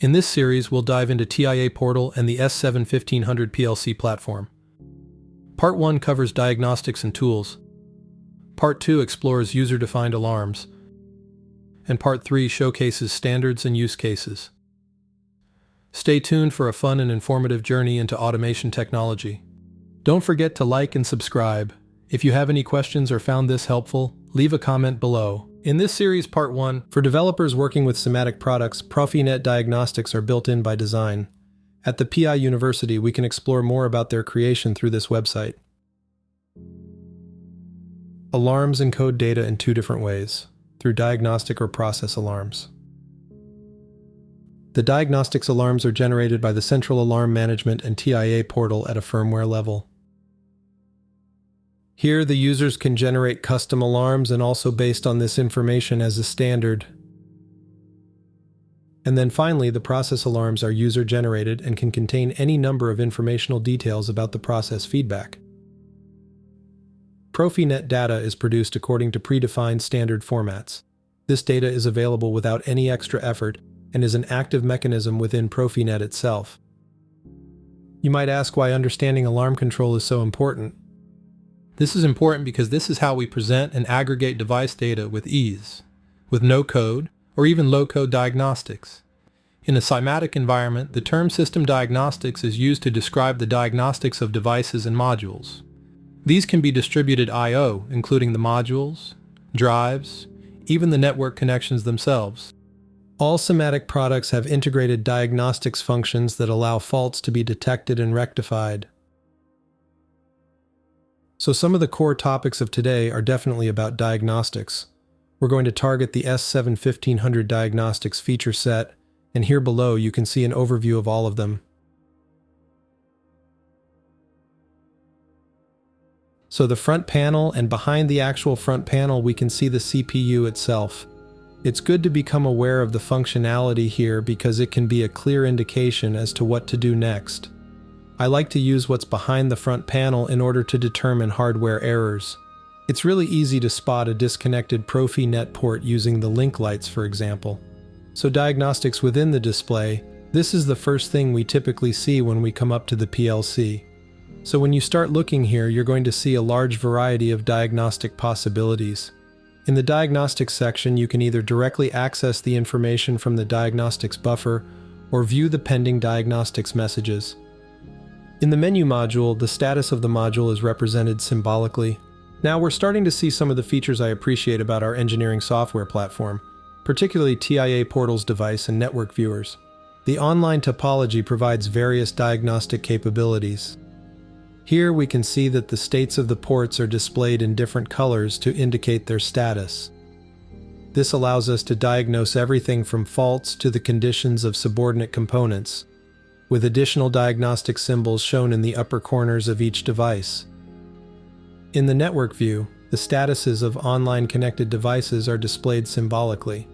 In this series, we'll dive into TIA Portal and the S7-1500 PLC platform. Part 1 covers diagnostics and tools. Part 2 explores user-defined alarms. And Part 3 showcases standards and use cases. Stay tuned for a fun and informative journey into automation technology. Don't forget to like and subscribe. If you have any questions or found this helpful, leave a comment below. In this series, Part 1, for developers working with Simatic products, Profinet Diagnostics are built in by design. At the PI University, we can explore more about their creation through this website. Alarms encode data in two different ways, through diagnostic or process alarms. The diagnostics alarms are generated by the Central Alarm Management and TIA portal at a firmware level. Here, the users can generate custom alarms and also based on this information as a standard. And then finally, the process alarms are user-generated and can contain any number of informational details about the process feedback. Profinet data is produced according to predefined standard formats. This data is available without any extra effort and is an active mechanism within Profinet itself. You might ask why understanding alarm control is so important. This is important because this is how we present and aggregate device data with ease, with no code or even low-code diagnostics. In a Simatic environment, the term system diagnostics is used to describe the diagnostics of devices and modules. These can be distributed I/O, including the modules, drives, even the network connections themselves. All Simatic products have integrated diagnostics functions that allow faults to be detected and rectified. So some of the core topics of today are definitely about diagnostics. We're going to target the S7-1500 diagnostics feature set, and here below you can see an overview of all of them. So the front panel, and behind the actual front panel we can see the CPU itself. It's good to become aware of the functionality here because it can be a clear indication as to what to do next. I like to use what's behind the front panel in order to determine hardware errors. It's really easy to spot a disconnected Profinet port using the link lights, for example. So diagnostics within the display, this is the first thing we typically see when we come up to the PLC. So when you start looking here, you're going to see a large variety of diagnostic possibilities. In the diagnostics section, you can either directly access the information from the diagnostics buffer or view the pending diagnostics messages. In the menu module, the status of the module is represented symbolically. Now we're starting to see some of the features I appreciate about our engineering software platform, particularly TIA Portal's device and network viewers. The online topology provides various diagnostic capabilities. Here we can see that the states of the ports are displayed in different colors to indicate their status. This allows us to diagnose everything from faults to the conditions of subordinate components, with additional diagnostic symbols shown in the upper corners of each device. In the network view, the statuses of online connected devices are displayed symbolically.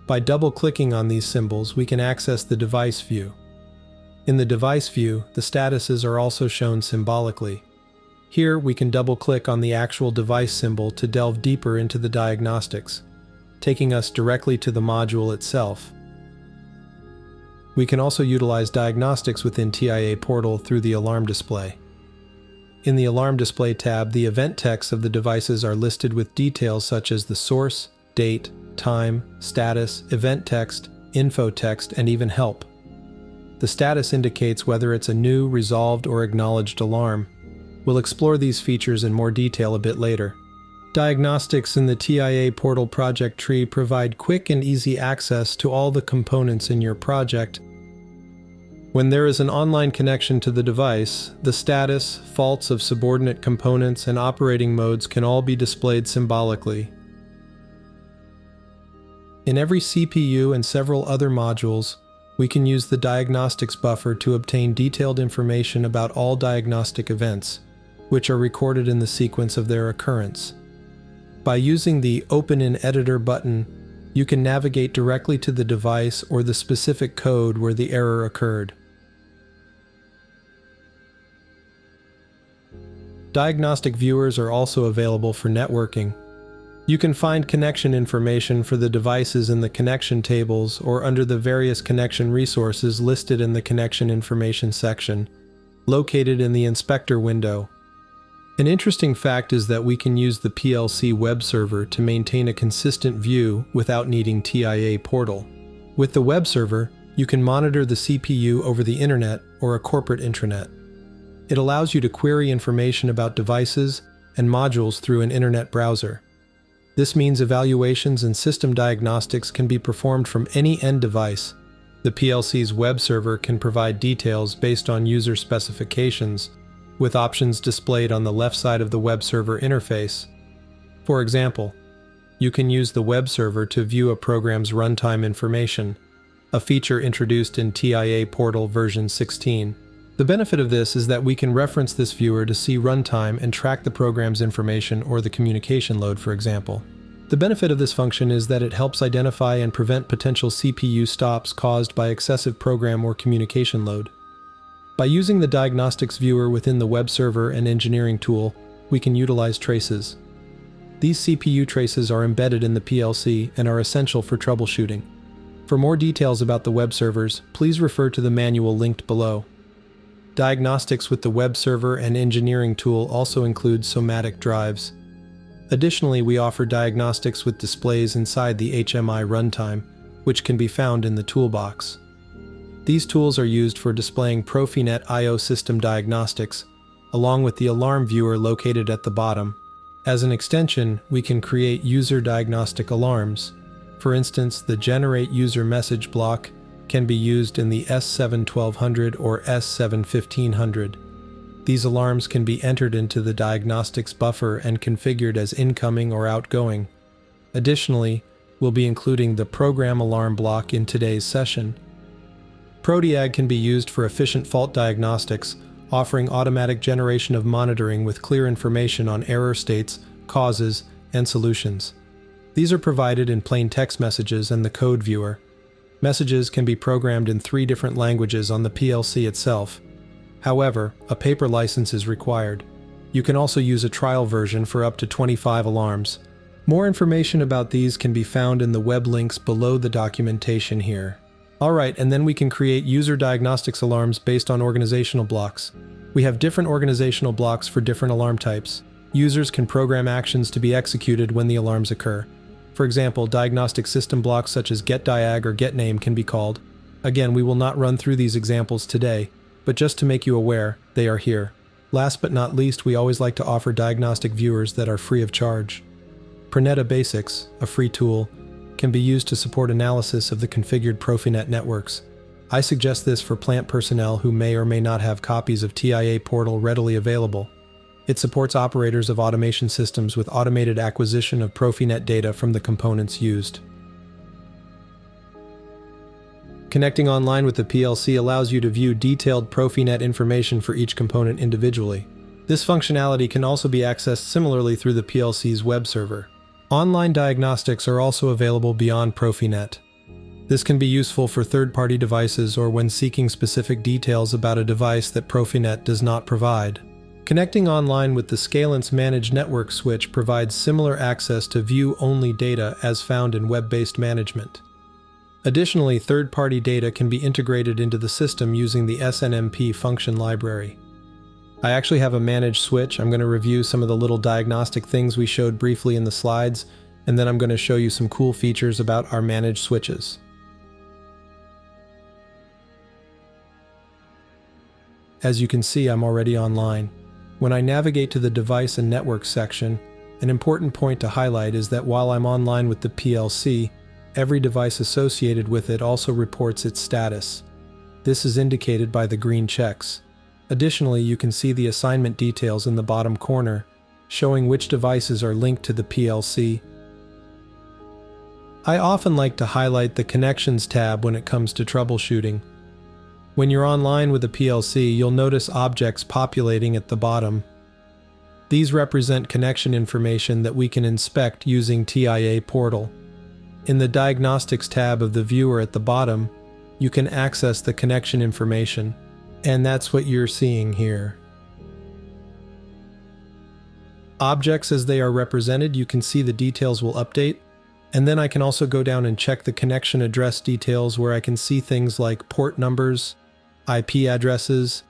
By double-clicking on these symbols, we can access the device view. In the device view, the statuses are also shown symbolically. Here, we can double-click on the actual device symbol to delve deeper into the diagnostics, taking us directly to the module itself. We can also utilize diagnostics within TIA Portal through the alarm display. In the alarm display tab, the event texts of the devices are listed with details such as the source, date, time, status, event text, info text, and even help. The status indicates whether it's a new, resolved, or acknowledged alarm. We'll explore these features in more detail a bit later. Diagnostics in the TIA Portal project tree provide quick and easy access to all the components in your project. When there is an online connection to the device, the status, faults of subordinate components, and operating modes can all be displayed symbolically. In every CPU and several other modules, we can use the diagnostics buffer to obtain detailed information about all diagnostic events, which are recorded in the sequence of their occurrence. By using the Open in Editor button, you can navigate directly to the device or the specific code where the error occurred. Diagnostic viewers are also available for networking. You can find connection information for the devices in the connection tables or under the various connection resources listed in the connection information section, located in the inspector window. An interesting fact is that we can use the PLC Webserver to maintain a consistent view without needing TIA portal. With the Webserver, you can monitor the CPU over the internet or a corporate intranet. It allows you to query information about devices and modules through an internet browser. This means evaluations and system diagnostics can be performed from any end device. The PLC's Webserver can provide details based on user specifications, with options displayed on the left side of the Webserver interface. For example, you can use the Webserver to view a program's runtime information, a feature introduced in TIA Portal version 16. The benefit of this is that we can reference this viewer to see runtime and track the program's information or the communication load, for example. The benefit of this function is that it helps identify and prevent potential CPU stops caused by excessive program or communication load. By using the Diagnostics viewer within the Webserver and engineering tool, we can utilize traces. These CPU traces are embedded in the PLC and are essential for troubleshooting. For more details about the Webservers, please refer to the manual linked below. Diagnostics with the Webserver and engineering tool also includes Simatic drives. Additionally, we offer diagnostics with displays inside the HMI runtime, which can be found in the toolbox. These tools are used for displaying Profinet I/O system diagnostics, along with the alarm viewer located at the bottom. As an extension, we can create user diagnostic alarms. For instance, the Generate User Message block can be used in the S7-1200 or S7-1500. These alarms can be entered into the diagnostics buffer and configured as incoming or outgoing. Additionally, we'll be including the Program Alarm block in today's session. ProDiag can be used for efficient fault diagnostics, offering automatic generation of monitoring with clear information on error states, causes, and solutions. These are provided in plain text messages and the code viewer. Messages can be programmed in 3 different languages on the PLC itself. However, a paper license is required. You can also use a trial version for up to 25 alarms. More information about these can be found in the web links below the documentation here. Alright, and then we can create user diagnostics alarms based on organizational blocks. We have different organizational blocks for different alarm types. Users can program actions to be executed when the alarms occur. For example, diagnostic system blocks such as getDiag or getName can be called. Again, we will not run through these examples today, but just to make you aware, they are here. Last but not least, we always like to offer diagnostic viewers that are free of charge. Profinet Basics, a free tool, can be used to support analysis of the configured Profinet networks. I suggest this for plant personnel who may or may not have copies of TIA Portal readily available. It supports operators of automation systems with automated acquisition of Profinet data from the components used. Connecting online with the PLC allows you to view detailed Profinet information for each component individually. This functionality can also be accessed similarly through the PLC's Webserver. Online diagnostics are also available beyond Profinet. This can be useful for third-party devices or when seeking specific details about a device that Profinet does not provide. Connecting online with the Scalance Managed Network switch provides similar access to view-only data as found in web-based management. Additionally, third-party data can be integrated into the system using the SNMP function library. I actually have a managed switch. I'm going to review some of the little diagnostic things we showed briefly in the slides, and then I'm going to show you some cool features about our managed switches. As you can see, I'm already online. When I navigate to the Device and Network section, an important point to highlight is that while I'm online with the PLC, every device associated with it also reports its status. This is indicated by the green checks. Additionally, you can see the assignment details in the bottom corner, showing which devices are linked to the PLC. I often like to highlight the Connections tab when it comes to troubleshooting. When you're online with a PLC, you'll notice objects populating at the bottom. These represent connection information that we can inspect using TIA Portal. In the Diagnostics tab of the viewer at the bottom, you can access the connection information, and that's what you're seeing here. Objects as they are represented, you can see the details will update. And then I can also go down and check the connection address details where I can see things like port numbers, IP addresses,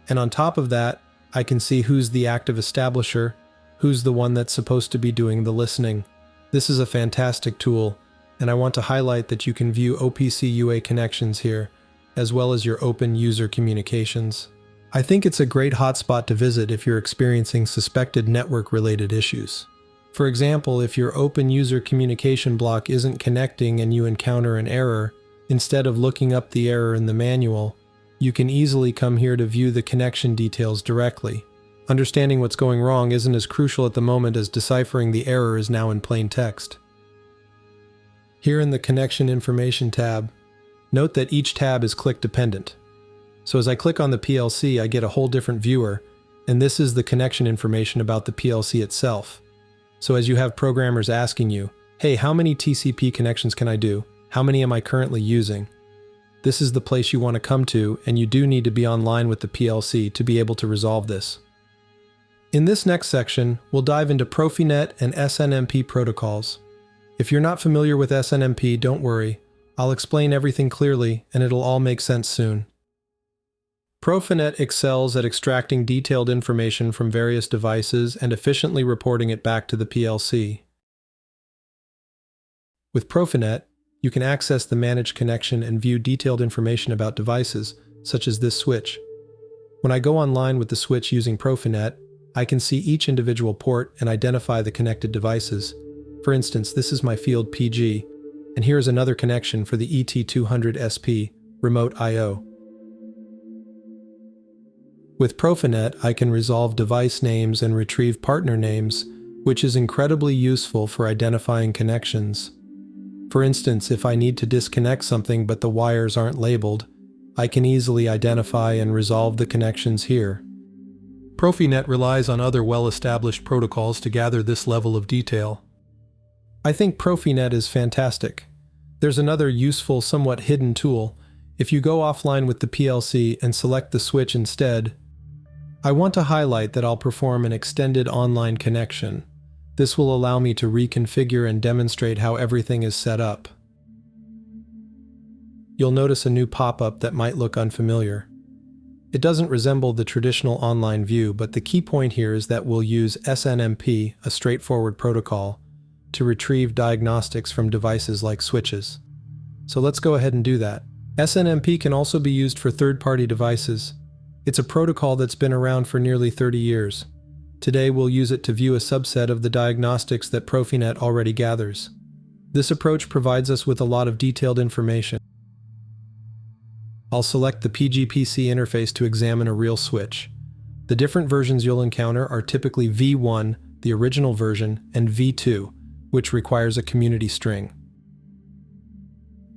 and on top of that, I can see who's the active establisher, who's the one that's supposed to be doing the listening. This is a fantastic tool, and I want to highlight that you can view OPC UA connections here, as well as your open user communications. I think it's a great hotspot to visit if you're experiencing suspected network-related issues. For example, if your open user communication block isn't connecting and you encounter an error, instead of looking up the error in the manual, you can easily come here to view the connection details directly. Understanding what's going wrong isn't as crucial at the moment as deciphering the error is now in plain text. Here in the Connection Information tab, note that each tab is click dependent. So as I click on the PLC, I get a whole different viewer, and this is the connection information about the PLC itself. So as you have programmers asking you, hey, how many TCP connections can I do? How many am I currently using? This is the place you want to come to, and you do need to be online with the PLC to be able to resolve this. In this next section, we'll dive into Profinet and SNMP protocols. If you're not familiar with SNMP, don't worry. I'll explain everything clearly, and it'll all make sense soon. Profinet excels at extracting detailed information from various devices and efficiently reporting it back to the PLC. With Profinet, you can access the managed connection and view detailed information about devices, such as this switch. When I go online with the switch using Profinet, I can see each individual port and identify the connected devices. For instance, this is my field PG, and here is another connection for the ET200SP, Remote I/O. With Profinet, I can resolve device names and retrieve partner names, which is incredibly useful for identifying connections. For instance, if I need to disconnect something but the wires aren't labeled, I can easily identify and resolve the connections here. Profinet relies on other well-established protocols to gather this level of detail. I think Profinet is fantastic. There's another useful, somewhat hidden tool. If you go offline with the PLC and select the switch instead, I want to highlight that I'll perform an extended online connection. This will allow me to reconfigure and demonstrate how everything is set up. You'll notice a new pop-up that might look unfamiliar. It doesn't resemble the traditional online view, but the key point here is that we'll use SNMP, a straightforward protocol, to retrieve diagnostics from devices like switches. So let's go ahead and do that. SNMP can also be used for third-party devices. It's a protocol that's been around for nearly 30 years. Today we'll use it to view a subset of the diagnostics that Profinet already gathers. This approach provides us with a lot of detailed information. I'll select the PGPC interface to examine a real switch. The different versions you'll encounter are typically V1, the original version, and V2, which requires a community string.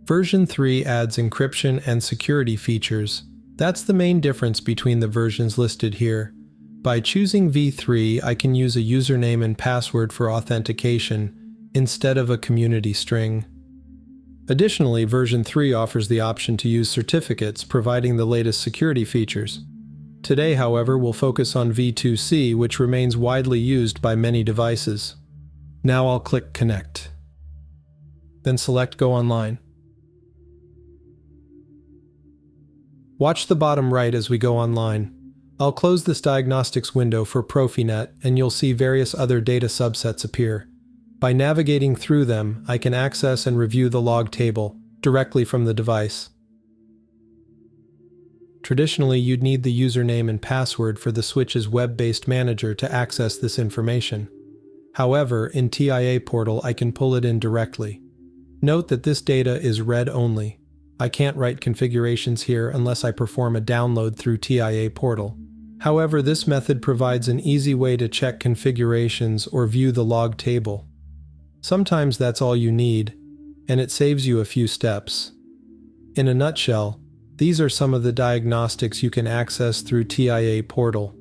Version 3 adds encryption and security features. That's the main difference between the versions listed here. By choosing V3, I can use a username and password for authentication instead of a community string. Additionally, version 3 offers the option to use certificates, providing the latest security features. Today, however, we'll focus on V2C, which remains widely used by many devices. Now I'll click Connect. Then select Go Online. Watch the bottom right as we go online. I'll close this Diagnostics window for Profinet, and you'll see various other data subsets appear. By navigating through them, I can access and review the log table directly from the device. Traditionally, you'd need the username and password for the switch's web-based manager to access this information. However, in TIA Portal, I can pull it in directly. Note that this data is read-only. I can't write configurations here unless I perform a download through TIA Portal. However, this method provides an easy way to check configurations or view the log table. Sometimes that's all you need, and it saves you a few steps. In a nutshell, these are some of the diagnostics you can access through TIA Portal.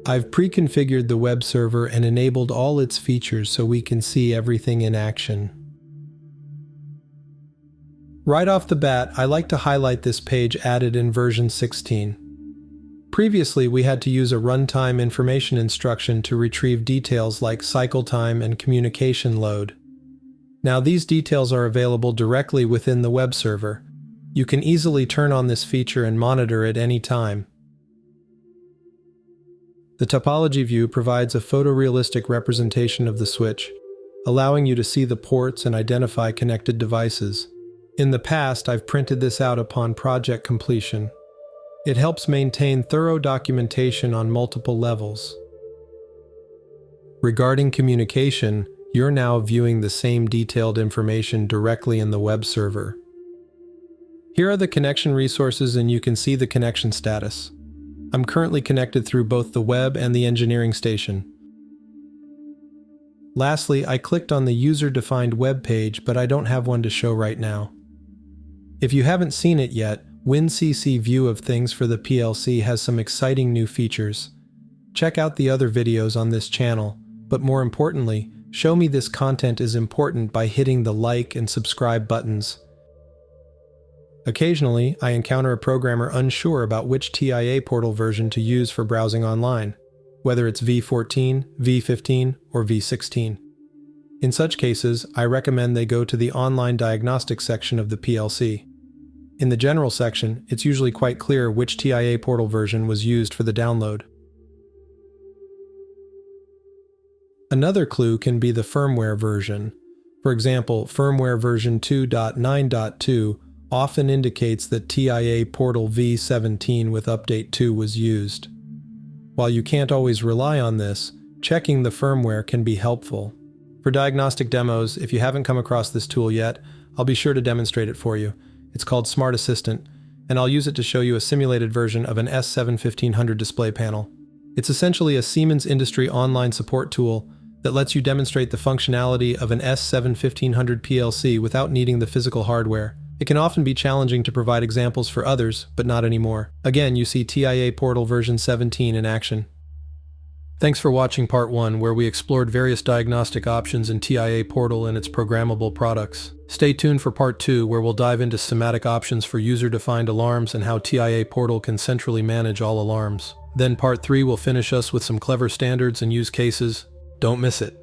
I've pre-configured the web server and enabled all its features so we can see everything in action. Right off the bat, I like to highlight this page added in version 16. Previously, we had to use a runtime information instruction to retrieve details like cycle time and communication load. Now these details are available directly within the web server. You can easily turn on this feature and monitor it any time. The topology view provides a photorealistic representation of the switch, allowing you to see the ports and identify connected devices. In the past, I've printed this out upon project completion. It helps maintain thorough documentation on multiple levels. Regarding communication, you're now viewing the same detailed information directly in the web server. Here are the connection resources and you can see the connection status. I'm currently connected through both the web and the engineering station. Lastly, I clicked on the user-defined web page, but I don't have one to show right now. If you haven't seen it yet, WinCC view of things for the PLC has some exciting new features. Check out the other videos on this channel, but more importantly, show me this content is important by hitting the like and subscribe buttons. Occasionally, I encounter a programmer unsure about which TIA portal version to use for browsing online, whether it's v14, v15, or v16. In such cases, I recommend they go to the online Diagnostics section of the PLC. In the general section, it's usually quite clear which TIA portal version was used for the download. Another clue can be the firmware version. For example, firmware version 2.9.2 often indicates that TIA portal v17 with update 2 was used. While you can't always rely on this, checking the firmware can be helpful. For diagnostic demos, if you haven't come across this tool yet, I'll be sure to demonstrate it for you. It's called Smart Assistant, and I'll use it to show you a simulated version of an S7-1500 display panel. It's essentially a Siemens industry online support tool that lets you demonstrate the functionality of an S7-1500 PLC without needing the physical hardware. It can often be challenging to provide examples for others, but not anymore. Again, you see TIA portal version 17 in action. Thanks for watching part 1, where we explored various diagnostic options in TIA portal and its programmable products. Stay tuned for part 2, where we'll dive into Simatic options for user-defined alarms and how TIA portal can centrally manage all alarms. Then part 3 will finish us with some clever standards and use cases. Don't miss it.